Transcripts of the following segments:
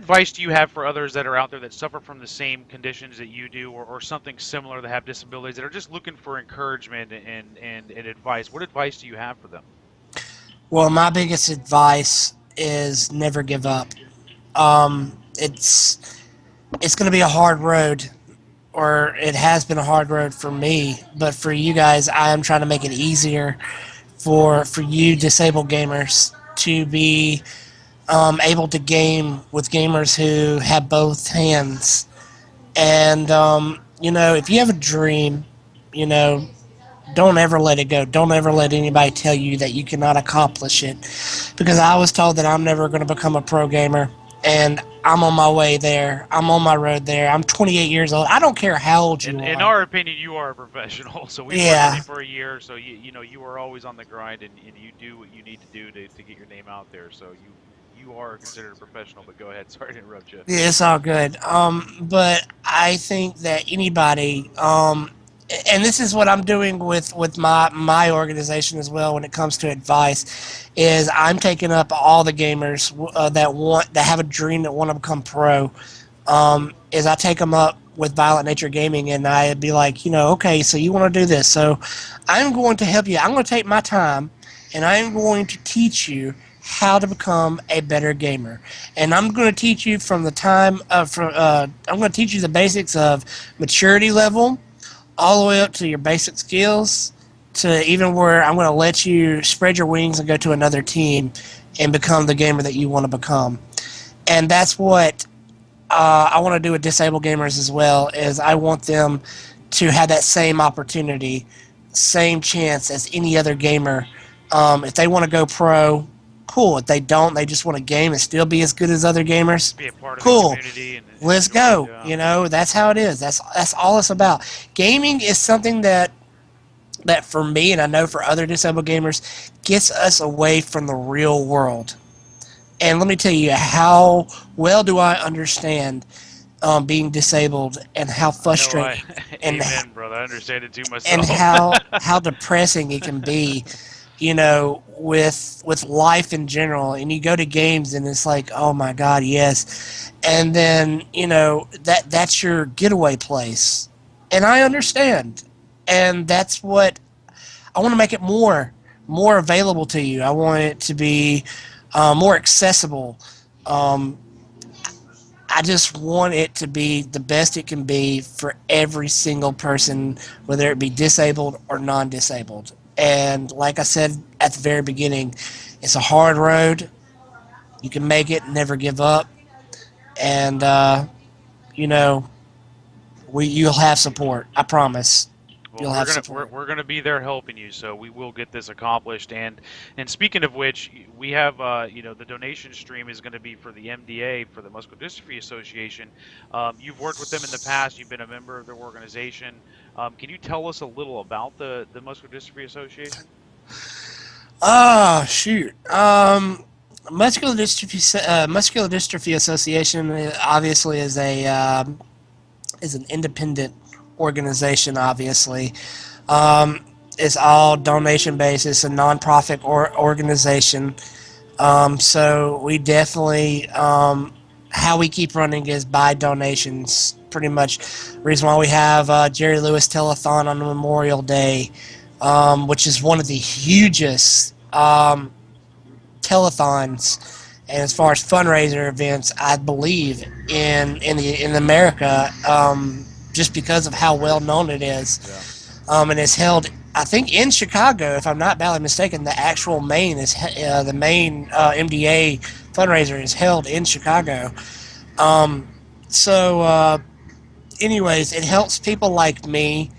advice do you have for others that are out there that suffer from the same conditions that you do, or something similar that have disabilities that are just looking for encouragement and advice? What advice do you have for them? Well, my biggest advice is never give up. It's going to be a hard road, or it has been a hard road for me. But for you guys, I am trying to make it easier for you disabled gamers to be able to game with gamers who have both hands. And if you have a dream, you know, don't ever let it go. Don't ever let anybody tell you that you cannot accomplish it. Because I was told that I'm never going to become a pro gamer, and I'm on my way there. I'm on my road there. I'm 28 years old. I don't care how old you In are. our opinion, you are a professional. So we've worked with Yeah, you for a year. So you know you are always on the grind, and you do what you need to do to get your name out there. So you are considered a professional. But go ahead. Sorry to interrupt you. yeah, it's all good. But I think that anybody, and this is what I'm doing with my organization as well when it comes to advice, is I'm taking up all the gamers that have a dream that want to become pro. Is I take them up with Violent Nature Gaming, and I'd be like, okay, so you want to do this, so I'm going to help you. I'm going to take my time, and I'm going to teach you how to become a better gamer. And I'm going to teach you from the time I'm going to teach you the basics of maturity level, all the way up to your basic skills, to even where I'm going to let you spread your wings and go to another team and become the gamer that you want to become. And that's what I want to do with disabled gamers as well. Is I want them to have that same opportunity, same chance as any other gamer. If they want to go pro, cool. If they don't, they just want to game and still be as good as other gamers, Be a part of the cool. community and Let's enjoy it. go. Yeah. That's how it is. That's all it's about. Gaming is something that for me, and I know for other disabled gamers, gets us away from the real world. And let me tell you how well do I understand being disabled, and how No, frustrating and amen, brother. I understand it too and myself. how depressing it can be, with life in general. And you go to games, and it's like, oh my god, yes. And then that's your getaway place, and I understand. And that's what I want to make it more available to you. I want it to be more accessible. Um, I just want it to be the best it can be for every single person, whether it be disabled or non-disabled. And like I said at the very beginning, it's a hard road. You can make it, never give up, and you know you'll have support. I promise. Well, You'll we're have gonna we're, support. we're gonna be there helping you, so we will get this accomplished. And speaking of which, we have the donation stream is going to be for the MDA, for the Muscular Dystrophy Association. You've worked with them in the past. You've been a member of their organization. Can you tell us a little about the Muscular Dystrophy Association? Oh shoot. Muscular Dystrophy Association obviously is an independent organization. Obviously, it's all donation based. It's a nonprofit organization. So we definitely how we keep running is by donations. Pretty much, reason why we have Jerry Lewis Telethon on Memorial Day, which is one of the hugest telethons, and as far as fundraiser events, I believe in America, just because of how well known it Yeah. is, and it's held, I think, in Chicago. If I'm not badly mistaken, the actual main is the main MDA fundraiser is held in Chicago. Um, anyways, it helps people like me.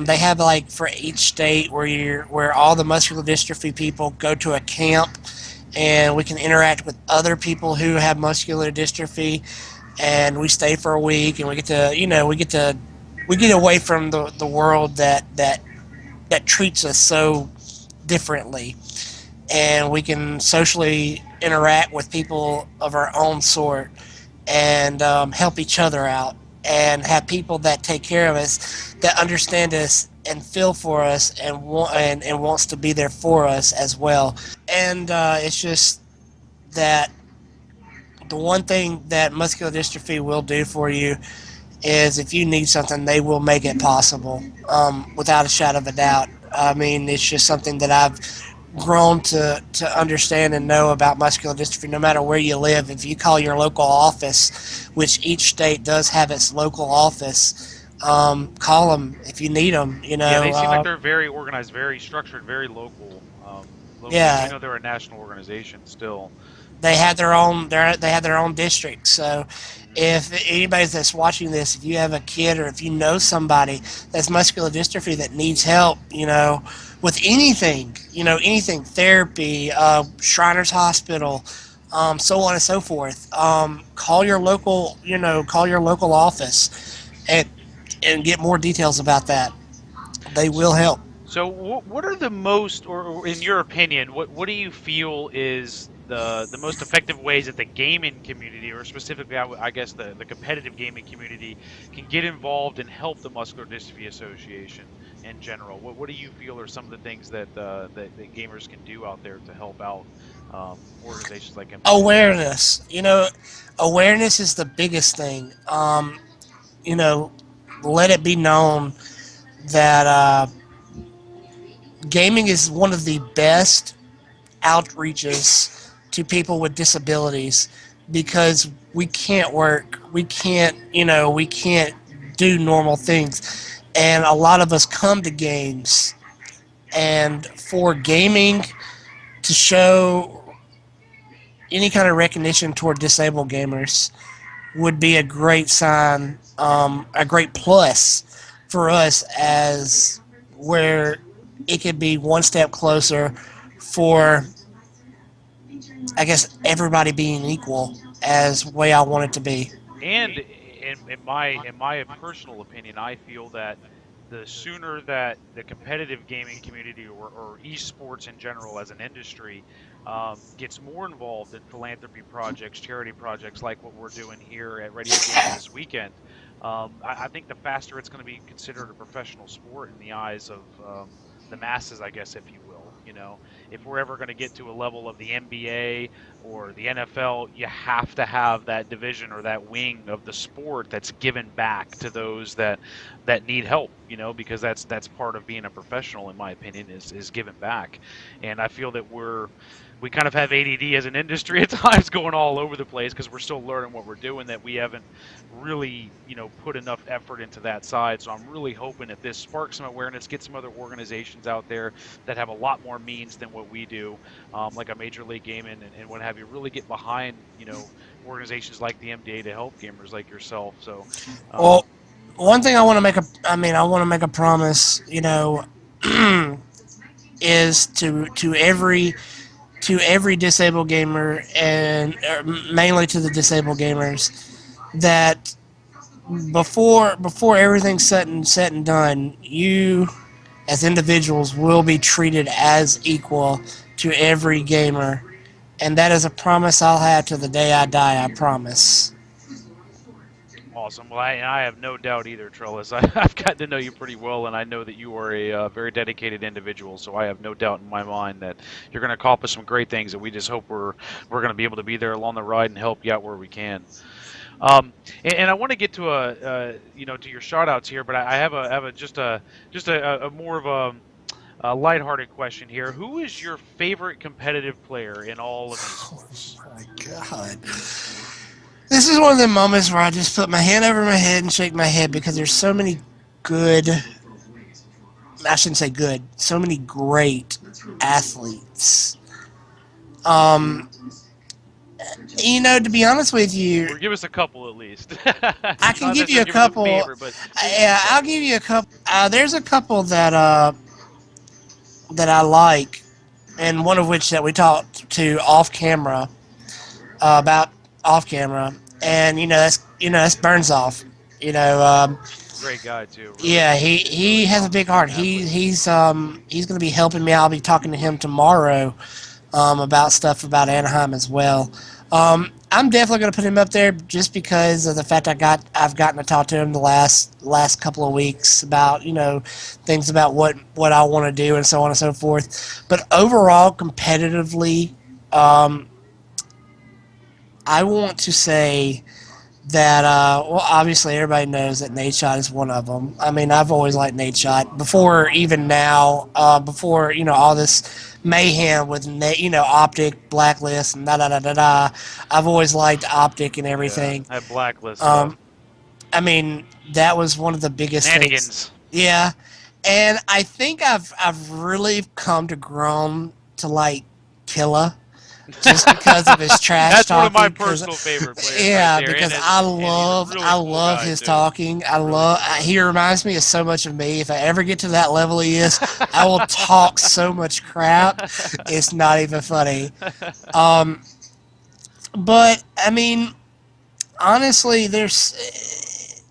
They have, like, for each state where all the muscular dystrophy people go to a camp, and we can interact with other people who have muscular dystrophy, and we stay for a week, and we get to we get away from the world that treats us so differently, and we can socially interact with people of our own sort, and help each other out, and have people that take care of us, that understand us and feel for us, and wants to be there for us as well. And it's just that the one thing that muscular dystrophy will do for you is if you need something, they will make it possible, without a shadow of a doubt. I mean, it's just something that I've grown to understand and know about muscular dystrophy. No matter where you live, if you call your local office, which each state does have its local office, call them if you need them. Yeah, they seem like they're very organized, very structured, very local. Local, even Yeah, though they're a national organization, still. they have their own they have their own district. So Mhm. if anybody that's watching this, if you have a kid or if you know somebody that's muscular dystrophy that needs help, with anything, anything, therapy, Shriners Hospital, so on and so forth, call your local office and get more details about that. They will help. So, what are the most, or in your opinion, what do you feel is the most effective ways that the gaming community, or specifically, I guess the competitive gaming community, can get involved and help the Muscular Dystrophy Association in general? What do you feel are some of the things that gamers can do out there to help out organizations like MDA? Awareness. Awareness is the biggest thing. You know, Let it be known that gaming is one of the best outreaches to people with disabilities because we can't work, we can't do normal things, and a lot of us come to games, and for gaming to show any kind of recognition toward disabled gamers would be a great sign, a great plus for us as where it could be one step closer for, I guess, everybody being equal as way I want it to be. And in my personal opinion, I feel that the sooner that the competitive gaming community or esports in general as an industry gets more involved in philanthropy projects, charity projects like what we're doing here at ReadyUp Gaming this weekend, I think the faster it's going to be considered a professional sport in the eyes of the masses, I guess, if you will. If we're ever going to get to a level of the NBA or the NFL, you have to have that division or that wing of the sport that's given back to those that need help, because that's part of being a professional, in my opinion, is giving back. And I feel that we kind of have ADD as an industry at times, going all over the place because we're still learning what we're doing, that we haven't really, put enough effort into that side. So I'm really hoping that this sparks some awareness, get some other organizations out there that have a lot more means than what we do, like a Major League Gaming and what have you, really get behind, organizations like the MDA to help gamers like yourself. So, Well, um, one thing I want to make a promise, is to every disabled gamer and mainly to the disabled gamers that before everything's said and done, you as individuals will be treated as equal to every gamer, and that is a promise I'll have to the day I die. I promise. awesome. Well, I have no doubt either, Trellis. I've gotten to know you pretty well, and I know that you are a very dedicated individual. So I have no doubt in my mind that you're going to accomplish some great things. And we just hope we're going to be able to be there along the ride and help you out where we can. And I want to get to to your shout outs here, but I have a just a more of a lighthearted question here. Who is your favorite competitive player in all of esports? My God. This is one of the moments where I just put my hand over my head and shake my head because there's so many good, I shouldn't say good, so many great athletes. Um, to be honest with you, Or give us a couple at least. I can Not give you necessarily a give us a couple. favorite, but maybe just a Yeah, I'll couple. give you a couple. There's a couple that I like, and one of which that we talked to off camera, about off camera, and that's Burns off. You know, um, Great guy too. yeah, Really, he really has a big heart. athlete. He's going to be helping me. I'll be talking to him tomorrow, about stuff about Anaheim as well. I'm definitely going to put him up there just because of the fact I've gotten to talk to him the last couple of weeks about things about what I want to do and so on and so forth. But overall, competitively, um, I want to say that well, obviously everybody knows that Nate Shot is one of them. I mean, I've always liked Nate Shot before, even now, before all this mayhem with Optic, Blacklist, and da da da da da. I've always liked Optic and Yeah, everything. that blacklist stuff. Um, I mean, that was one of the biggest things. Shenanigans. Yeah, and I think I've really come to grown to like Killa just because of his trash That's one of my talking. Because personal favorite players right yeah, there, because and he's a really I cool love guy his too. talking. I Really love cool guy. he reminds me of so much of me. If I ever get to that level he is, I will talk so much crap. It's not even funny. Um, but I mean, honestly, there's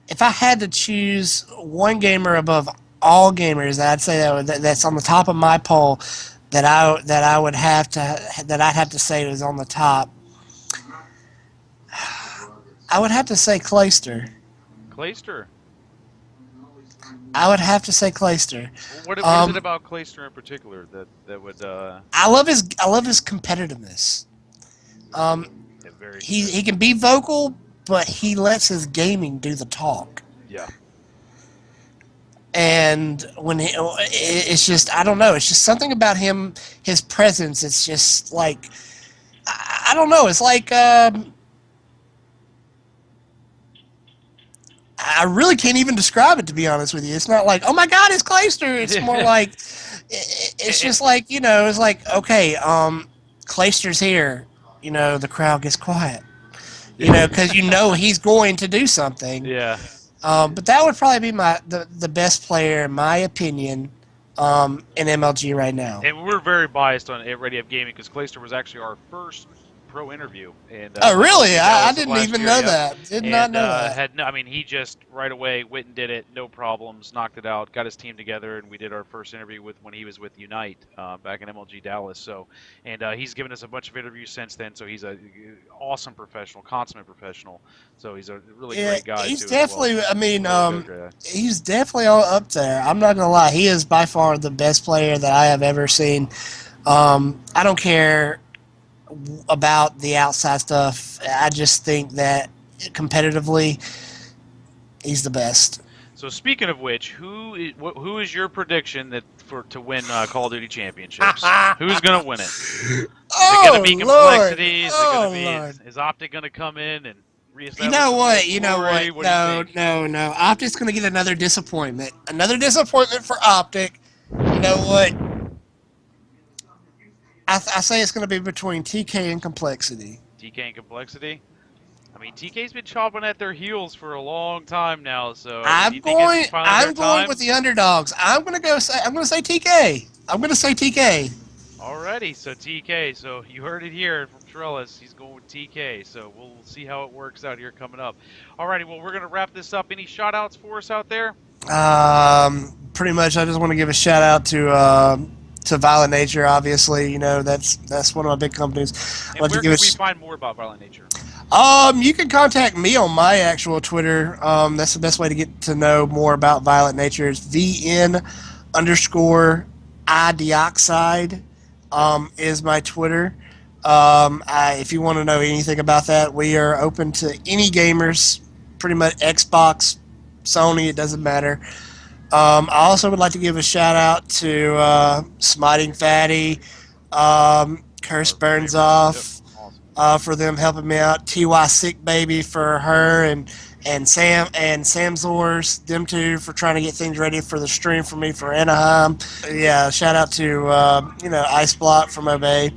if I had to choose one gamer above all gamers, I'd say that's on the top of my poll that I would have to that I'd have to say was on the top. I would have to say Clayster. Clayster. I would have to say Clayster. What is it Um, about Clayster in particular that would I love his competitiveness. Um, yeah, very he competitive. can be vocal, but he lets his gaming do the talk. Yeah. And it's just I don't know. It's just something about him, his presence. It's just like I don't know. It's like I really can't even describe it, to be honest with you. It's not like, oh my God, it's Clayster. It's more like it's And- just like it's like okay, Clayster's here. The crowd gets quiet. Because he's going to do something. yeah. But that would probably be the best player, in my opinion, in MLG right now. And we're very biased on at ReadyUp Gaming because Clayster was actually our first pro interview in Oh, really? MLG I Dallas of didn't last even year. know Yep. that. Did not And know that. had no, I mean, he just right away went and did it, no problems, knocked it out, got his team together, and we did our first interview with when he was with Unite back in MLG Dallas. So, and he's given us a bunch of interviews since then. So he's a awesome professional, consummate professional. So he's a really Yeah, great guy he's too as well. definitely. I mean, Really good guy. he's definitely all up there. I'm not gonna lie. He is by far the best player that I have ever seen. I don't care about the outside stuff. I just think that competitively, he's the best. So speaking of which, who is your prediction that for to win Call of Duty championships? Who's gonna win it? Is it gonna Oh be Lord! complexity? Is it gonna Oh be Lord! is Optic gonna come in and You reestablish know some old what? You know glory? what? What do you No, think? no, no. Optic's gonna get another disappointment. Another disappointment for Optic. You know what? I say it's gonna be between TK and Complexity. TK and complexity? I mean, TK's been chopping at their heels for a long time now. So, I mean, do you think it's finally their I'm going time? with the underdogs. I'm gonna say TK. I'm gonna say TK. Alrighty, so TK. So you heard it here from Trellis. He's going with TK. So we'll see how it works out here coming up. Alrighty, well, we're gonna wrap this up. Any shout outs for us out there? Pretty much, I just want to give a shout out to Violent Nature. Obviously, that's one of my big companies. I'd And like to where give can it. we find more about Violent Nature? You can contact me on my actual Twitter. That's the best way to get to know more about Violent Nature. It's VN underscore I dioxide is my Twitter. If you want to know anything about that, we are open to any gamers, pretty much Xbox, Sony, it doesn't matter. I also would like to give a shout out to Smiting Fatty, Curse Our Burns favorite. Yep. Off, Awesome. for them helping me out. TY Sick Baby for her and Sam Zors, them two for trying to get things ready for the stream for me for Anaheim. Yeah, shout out to Ice Block from Obey,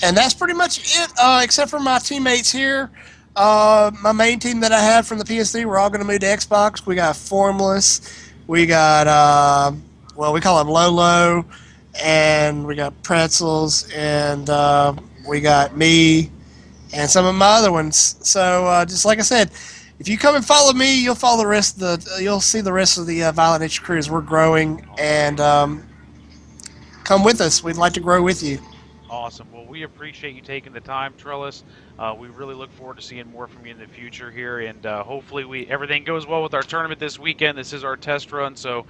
and that's pretty much it. Except for my teammates here. My main team that I have from the PS3, we're all going to move to Xbox. We got Formless, we got well, we call him Lolo, and we got Pretzels, and we got me, and some of my other ones. So just like I said, if you come and follow me, you'll follow the rest of you'll see the rest of the Violent Nature crews. We're growing, and come with us. We'd like to grow with you. Awesome. Well, we appreciate you taking the time, Trellis. We really look forward to seeing more from you in the future here, and hopefully we everything goes well with our tournament this weekend. This is our test run, so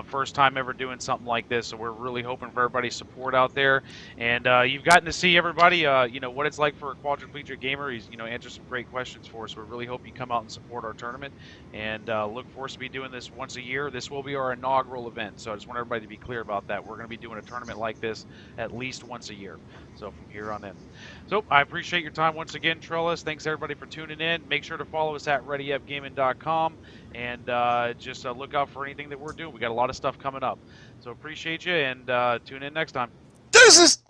first time ever doing something like this. So we're really hoping for everybody's support out there, and you've gotten to see everybody, what it's like for a quadriplegic gamer. He's answered some great questions for us. We really hope you come out and support our tournament, and look for us to be doing this once a year. This will be our inaugural event, so I just want everybody to be clear about that. We're going to be doing a tournament like this at least once a year. So from here on in. So I appreciate your time once again, Trellis. Thanks everybody for tuning in. Make sure to follow us at ReadyUpGaming.com and just look out for anything that we're doing. We got a lot of stuff coming up. So appreciate you and tune in next time. Deuces!